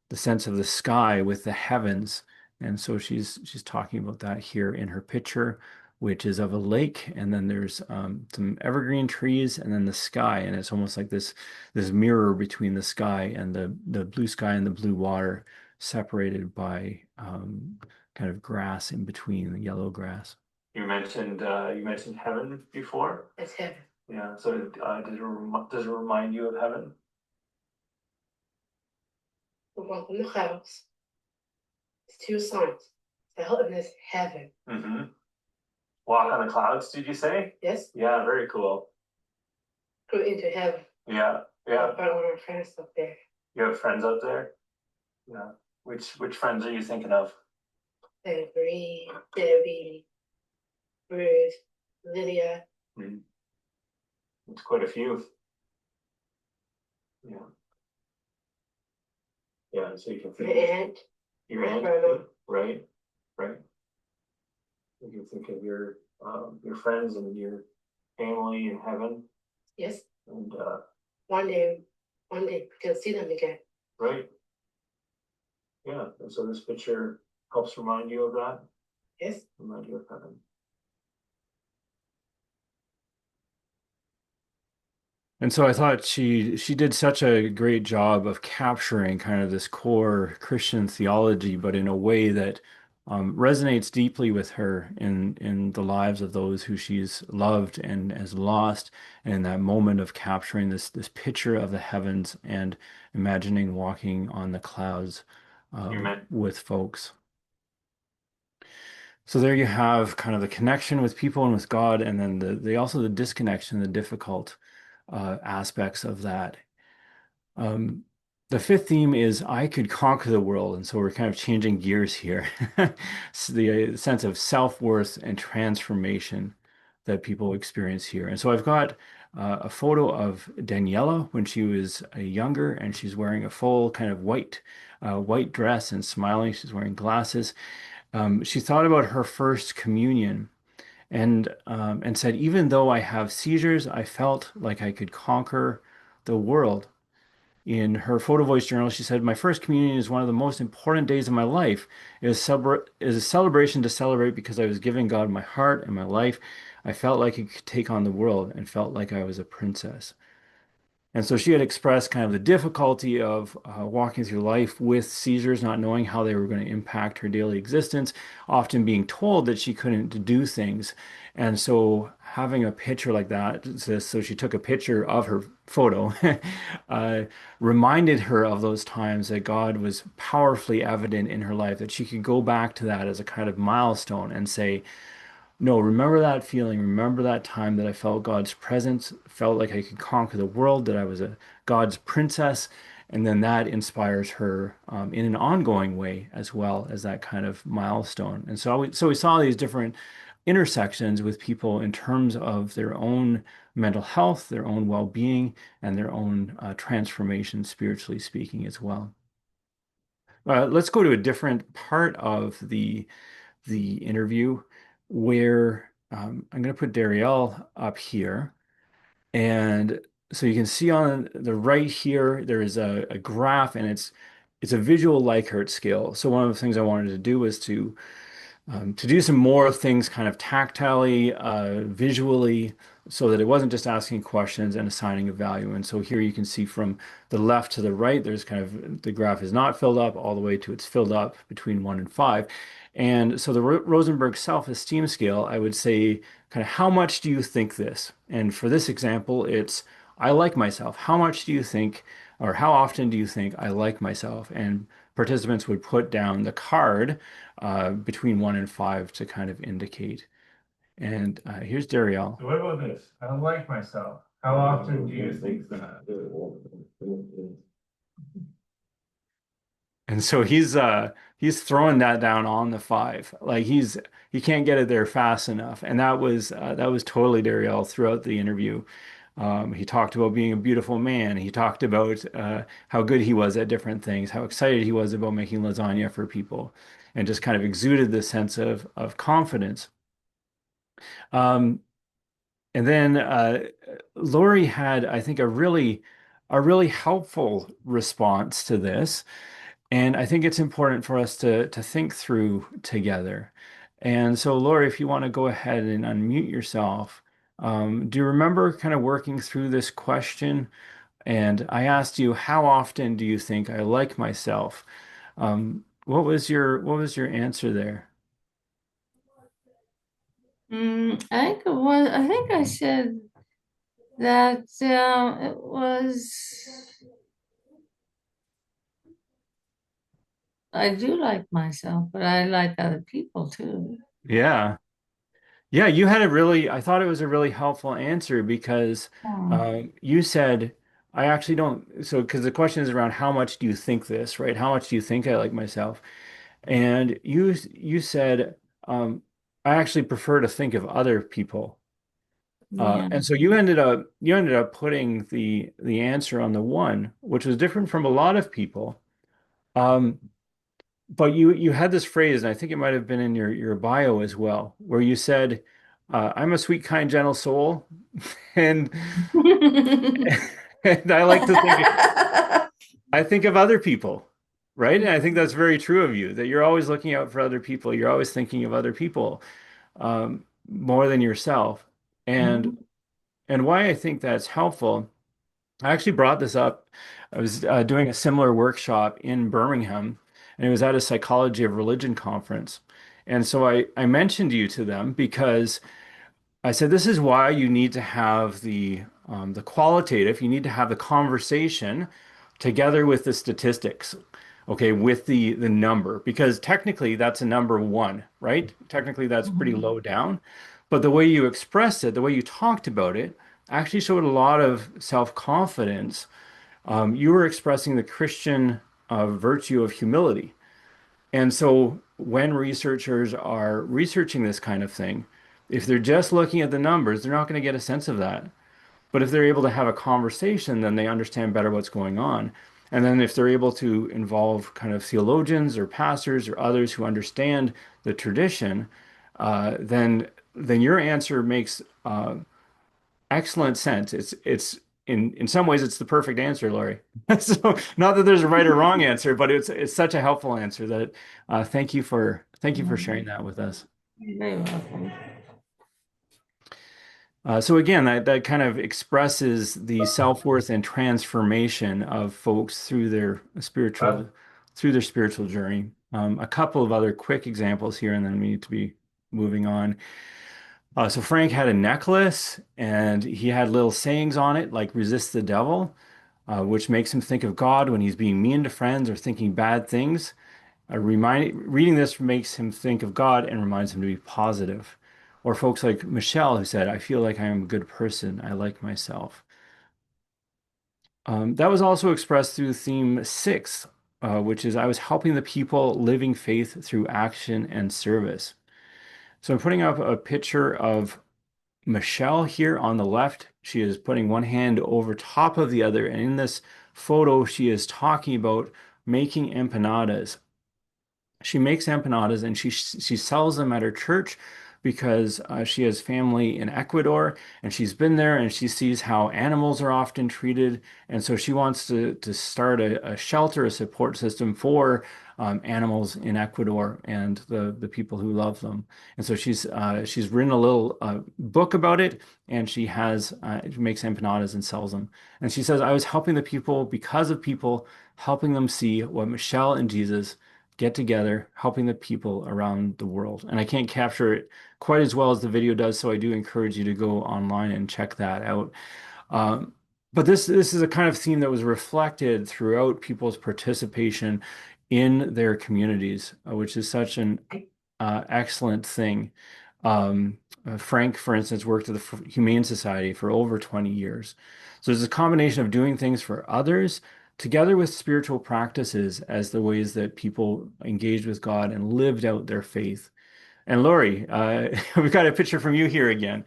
the sense of the sky with the heavens. And so she's talking about that here in her picture, which is of a lake, and then there's some evergreen trees, and then the sky, and it's almost like this mirror between the sky and the blue sky and the blue water, separated by kind of grass in between, the yellow grass. You mentioned heaven before.
It's heaven.
Yeah. So does it remind you of heaven?
We walk in the clouds. It's two signs. Hell is heaven.
Mm-hmm. Walk on the clouds, did you say?
Yes.
Yeah, very cool.
Go into heaven.
Yeah, yeah.
But one of our friends up there.
You have friends up there? Yeah. Which friends are you thinking of?
Bree, Debbie, Bruce, Lydia.
Mm. It's quite a few. Yeah. Yeah, so you can
My
think
aunt.
your
my
aunt,
grandma.
right? Right. You can think of your friends and your family in heaven.
Yes.
And
One day we can see them again.
right. Yeah. And so this picture helps remind you of that.
Yes.
Remind you of heaven. And so I thought she did such a great job of capturing kind of this core Christian theology, but in a way that resonates deeply with her in the lives of those who she's loved and has lost, and in that moment of capturing this picture of the heavens and imagining walking on the clouds with folks. So there you have kind of the connection with people and with God, and then the disconnection, the difficult aspects of that. The fifth theme is I could conquer the world, and so we're kind of changing gears here. So the sense of self-worth and transformation that people experience here. And so I've got a photo of Daniela when she was younger, and she's wearing a full kind of white dress and smiling. She's wearing glasses. She thought about her first communion and said, even though I have seizures, I felt like I could conquer the world. In her photo voice journal, she said, "My first communion is one of the most important days of my life. It is a celebration to celebrate because I was giving God my heart and my life. I felt like I could take on the world and felt like I was a princess." And so she had expressed kind of the difficulty of walking through life with seizures, not knowing how they were going to impact her daily existence, often being told that she couldn't do things. And so having a picture like that, so she took a picture of her photo, uh, reminded her of those times that God was powerfully evident in her life, that she could go back to that as a kind of milestone and say, no, remember that feeling. Remember that time that I felt God's presence, felt like I could conquer the world, that I was a God's princess. And then that inspires her in an ongoing way as well as that kind of milestone. And so we saw these different intersections with people in terms of their own mental health, their own well-being, and their own transformation, spiritually speaking, as well. Let's go to a different part of the interview where I'm going to put Darielle up here. And so you can see on the right here, there is a graph and it's a visual Likert scale. So one of the things I wanted to do was to do some more things kind of tactilely, visually, so that it wasn't just asking questions and assigning a value. And so here you can see from the left to the right, there's kind of the graph is not filled up all the way to it's filled up between 1 and 5. And so the Rosenberg self-esteem scale, I would say, kind of how much do you think this? And for this example, it's I like myself. How much do you think, or how often do you think I like myself? And participants would put down the card between 1 and 5 to kind of indicate. And here's Dariel.
So what about this? I don't like myself. How often do you think that?
And so he's throwing that down on the 5. Like he can't get it there fast enough. And that was totally Dariel throughout the interview. He talked about being a beautiful man. He talked about how good he was at different things, how excited he was about making lasagna for people, and just kind of exuded this sense of confidence. Um, and then Lorie had, I think, a really helpful response to this. And I think it's important for us to think through together. And so, Lorie, if you want to go ahead and unmute yourself, do you remember kind of working through this question? And I asked you, how often do you think I like myself? What was your answer there?
I think I said that it was. I do like myself, but I like other people too.
Yeah. Yeah, I thought it was a really helpful answer because
Oh,
you said, I actually don't, so because the question is around how much do you think this, right? How much do you think I like myself? And you said, I actually prefer to think of other people.
yeah.
And so you ended up putting the answer on the 1, which was different from a lot of people. Um, but you had this phrase, and I think it might have been in your bio as well, where you said, "I'm a sweet, kind, gentle soul," and and I think of other people, right? And I think that's very true of you, that you're always looking out for other people. You're always thinking of other people more than yourself. And and why I think that's helpful. I actually brought this up. I was doing a similar workshop in Birmingham, and it was at a Psychology of Religion conference. And so I mentioned you to them because I said, this is why you need to have the qualitative, you need to have the conversation together with the statistics, okay, with the number, because technically that's a number 1, right? Technically that's pretty low down. But the way you expressed it, the way you talked about it, actually showed a lot of self-confidence. You were expressing the Christian virtue of humility. And so when researchers are researching this kind of thing, if they're just looking at the numbers, they're not going to get a sense of that. But if they're able to have a conversation, then they understand better what's going on. And then if they're able to involve kind of theologians or pastors or others who understand the tradition, then your answer makes excellent sense. It's in some ways it's the perfect answer, Lorie. So not that there's a right or wrong answer, but it's such a helpful answer that thank you for sharing that with us.
You're very welcome.
So again, that kind of expresses the self-worth and transformation of folks through their spiritual journey. A couple of other quick examples here, and then we need to be moving on. So Frank had a necklace, and he had little sayings on it, like "resist the devil," which makes him think of God when he's being mean to friends or thinking bad things. Reading this makes him think of God and reminds him to be positive. Or folks like Michelle who said, I feel like I am a good person. I like myself. That was also expressed through theme 6, which is I was helping the people living faith through action and service. So I'm putting up a picture of Michelle here on the left. She is putting one hand over top of the other. And in this photo, she is talking about making empanadas. She makes empanadas and she sells them at her church because she has family in Ecuador and she's been there and she sees how animals are often treated. And so she wants to start a shelter, a support system for animals in Ecuador and the people who love them. And so she's written a little book about it, and she makes empanadas and sells them. And she says, I was helping the people because of people, helping them see what Michelle and Jesus get together, helping the people around the world. And I can't capture it quite as well as the video does, so I do encourage you to go online and check that out. But this is a kind of theme that was reflected throughout people's participation in their communities, which is such an excellent thing. Frank, for instance, worked at the Humane Society for over 20 years. So there's a combination of doing things for others together with spiritual practices as the ways that people engaged with God and lived out their faith. And Lorie, we've got a picture from you here again.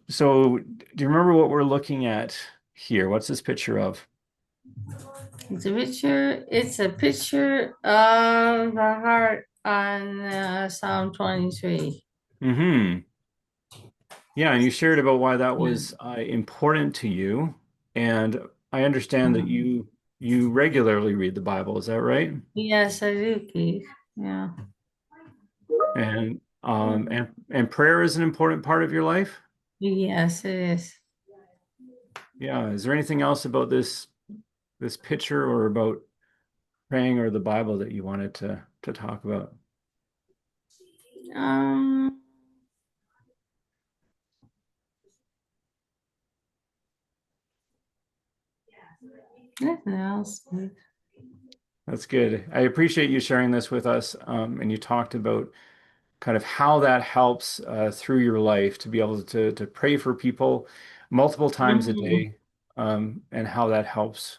So do you remember what we're looking at here? What's this picture of?
It's a picture of the heart on Psalm 23.
Mm-hmm. Yeah, and you shared about why that was important to you. And I understand that you regularly read the Bible. Is that right?
Yes, I do, Keith. Yeah.
And prayer is an important part of your life?
Yes, it is.
Yeah. Is there anything else about this picture or about praying or the Bible that you wanted to talk about?
Nothing else.
That's good. I appreciate you sharing this with us. And you talked about kind of how that helps through your life to be able to pray for people multiple times a day, and how that helps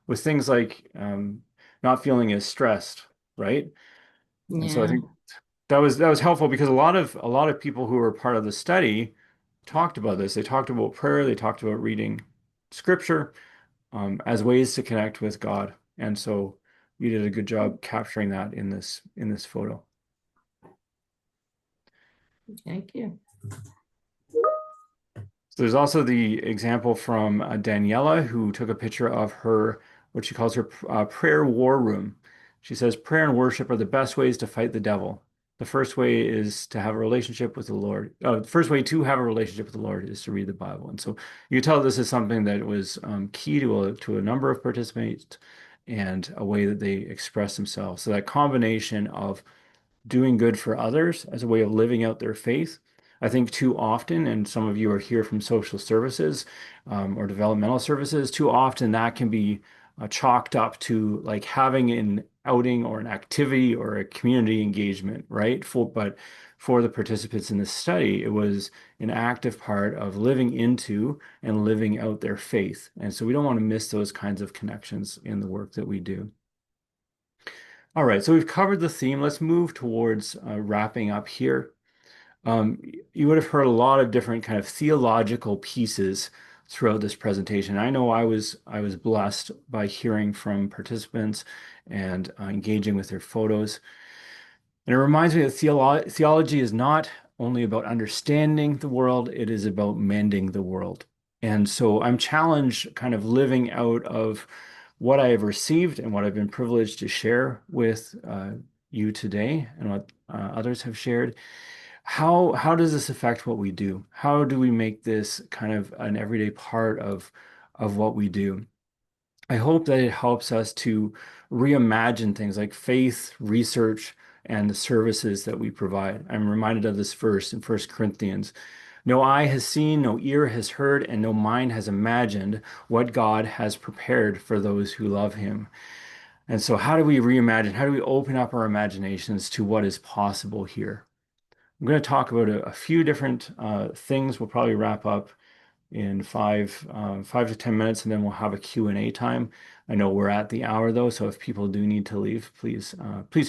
with things like not feeling as stressed, right? And so I
Yeah.
think that was helpful because a lot of people who were part of the study talked about this. They talked about prayer, they talked about reading scripture as ways to connect with God. And so you did a good job capturing that in this photo.
Thank you.
So there's also the example from Daniela, who took a picture of what she calls her prayer war room. She says, prayer and worship are the best ways to fight the devil. The first way is to have a relationship with the Lord. The first way to have a relationship with the Lord is to read the Bible. And so you can tell this is something that was key to a number of participants and a way that they express themselves. So that combination of doing good for others as a way of living out their faith. I think too often, and some of you are here from social services or developmental services, too often that can be chalked up to like having an outing or an activity or a community engagement, right? But for the participants in this study, it was an active part of living into and living out their faith. And so we don't want to miss those kinds of connections in the work that we do. All right, so we've covered the theme. Let's move towards wrapping up here. You would have heard a lot of different kind of theological pieces throughout this presentation. I know I was blessed by hearing from participants and engaging with their photos. And it reminds me that theology is not only about understanding the world, it is about mending the world. And so I'm challenged kind of living out of what I have received and what I've been privileged to share with you today and what others have shared. How does this affect what we do? How do we make this kind of an everyday part of what we do? I hope that it helps us to reimagine things like faith, research, and the services that we provide. I'm reminded of this verse in 1 Corinthians. No eye has seen, no ear has heard, and no mind has imagined what God has prepared for those who love him. And so, how do we reimagine? How do we open up our imaginations to what is possible here? I'm going to talk about a few different things. We'll probably wrap up in 5 to 10 minutes, and then we'll have a Q&A time. I know we're at the hour though, so if people do need to leave, please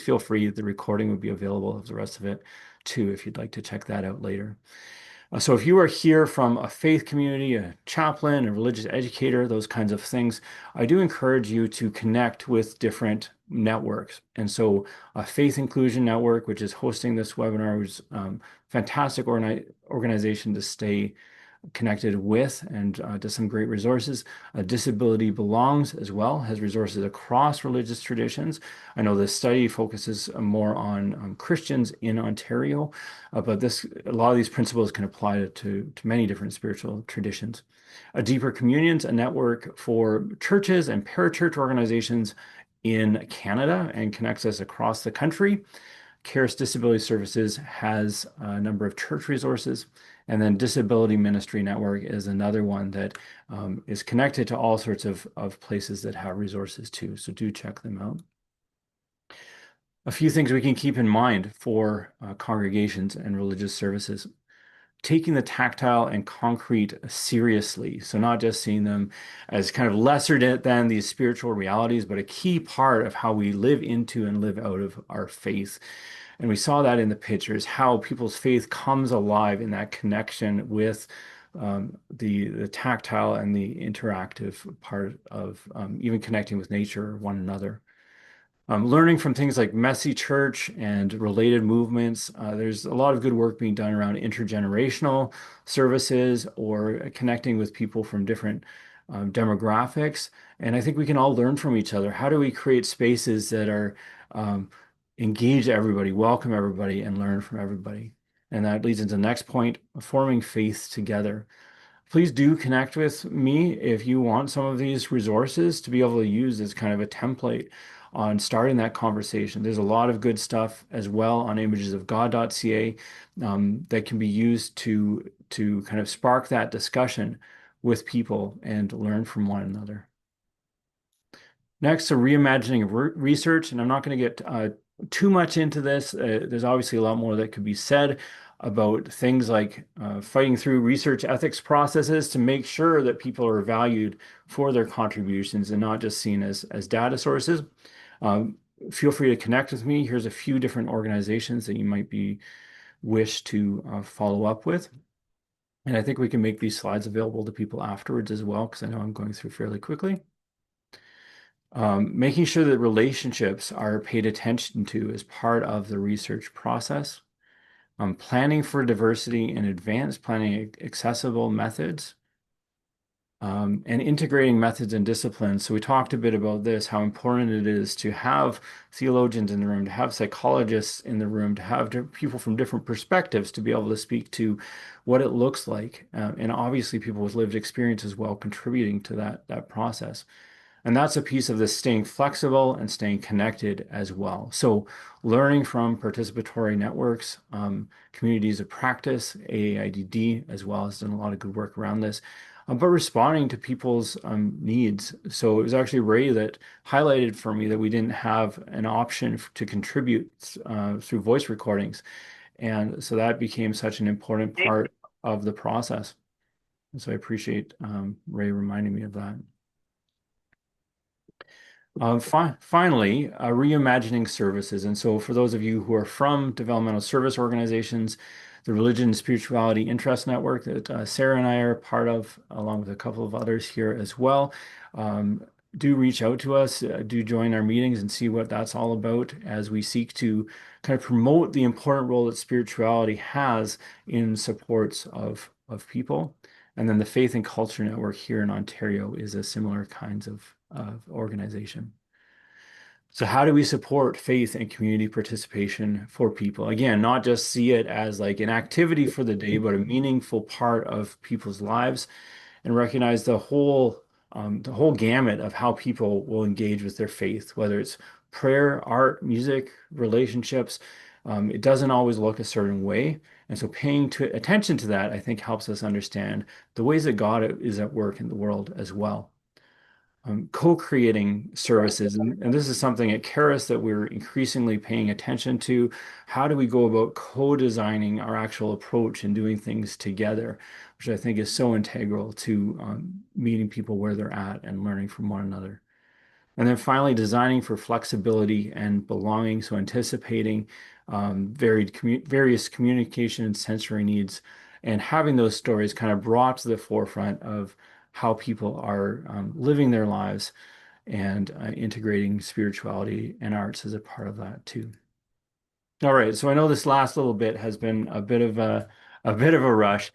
feel free. The recording will be available of the rest of it too, if you'd like to check that out later. So if you are here from a faith community, a chaplain, a religious educator, those kinds of things, I do encourage you to connect with different networks. And so a Faith Inclusion Network, which is hosting this webinar, which is fantastic organization to stay connected with and does some great resources. Disability Belongs as well, has resources across religious traditions. I know this study focuses more on Christians in Ontario, but a lot of these principles can apply to many different spiritual traditions. Deeper Communions, a network for churches and parachurch organizations in Canada and connects us across the country. CARES Disability Services has a number of church resources. And then Disability Ministry Network is another one that is connected to all sorts of places that have resources too. So do check them out. A few things we can keep in mind for congregations and religious services. Taking the tactile and concrete seriously. So not just seeing them as kind of lesser than these spiritual realities, but a key part of how we live into and live out of our faith. And we saw that in the pictures, how people's faith comes alive in that connection with the tactile and the interactive part of even connecting with nature or one another. Learning from things like Messy Church and related movements. There's a lot of good work being done around intergenerational services or connecting with people from different demographics. And I think we can all learn from each other. How do we create spaces that are engage everybody, welcome everybody, and learn from everybody? And that leads into the next point, forming faith together. Please do connect with me if you want some of these resources to be able to use as kind of a template on starting that conversation. There's a lot of good stuff as well on imagesofgod.ca that can be used to kind of spark that discussion with people and learn from one another. Next, a reimagining of research, and I'm not going to get too much into this. There's obviously a lot more that could be said about things like fighting through research ethics processes to make sure that people are valued for their contributions and not just seen as data sources. Feel free to connect with me. Here's a few different organizations that you might wish to follow up with. And I think we can make these slides available to people afterwards as well, because I know I'm going through fairly quickly. Making sure that relationships are paid attention to as part of the research process. Planning for diversity in advance, planning accessible methods, and integrating methods and disciplines. So we talked a bit about this, how important it is to have theologians in the room, to have psychologists in the room, to have people from different perspectives to be able to speak to what it looks like. And obviously people with lived experience as well contributing to that process. And that's a piece of this staying flexible and staying connected as well. So learning from participatory networks, communities of practice, AAIDD as well has done a lot of good work around this, but responding to people's needs. So it was actually Ray that highlighted for me that we didn't have an option to contribute through voice recordings. And so that became such an important part of the process. And so I appreciate Ray reminding me of that. Finally, reimagining services. And so for those of you who are from developmental service organizations, the Religion and Spirituality Interest Network that Sarah and I are part of, along with a couple of others here as well, do reach out to us, do join our meetings and see what that's all about as we seek to kind of promote the important role that spirituality has in supports of people. And then the Faith and Culture Network here in Ontario is a similar kinds of organization. So how do we support faith and community participation for people? Again, not just see it as like an activity for the day, but a meaningful part of people's lives, and recognize the whole gamut of how people will engage with their faith, whether it's prayer, art, music, relationships. It doesn't always look a certain way. And so paying attention to that, I think, helps us understand the ways that God is at work in the world as well. Co-creating services. And this is something at Caris that we're increasingly paying attention to. How do we go about co-designing our actual approach and doing things together, which I think is so integral to meeting people where they're at and learning from one another. And then finally, designing for flexibility and belonging. So anticipating various communication and sensory needs, and having those stories kind of brought to the forefront of how people are living their lives, and integrating spirituality and arts as a part of that too. All right, so I know this last little bit has been a bit of a rush,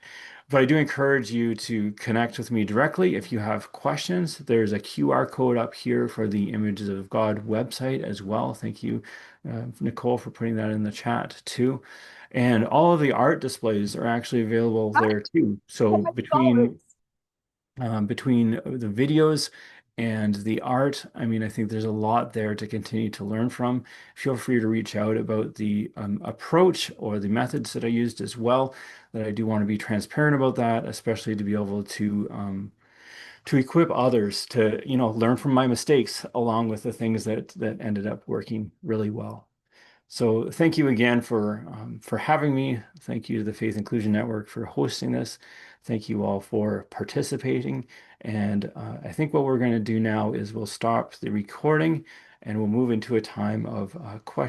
but I do encourage you to connect with me directly if you have questions. There's a QR code up here for the Images of God website as well. Thank you, Nicole, for putting that in the chat too. And all of the art displays are actually available there too. So between the videos and the art, I mean, I think there's a lot there to continue to learn from. Feel free to reach out about the approach or the methods that I used as well. That I do want to be transparent about that, especially to be able to equip others to, learn from my mistakes along with the things that ended up working really well. So thank you again for having me. Thank you to the Faith Inclusion Network for hosting this. Thank you all for participating. And I think what we're going to do now is we'll stop the recording and we'll move into a time of questions.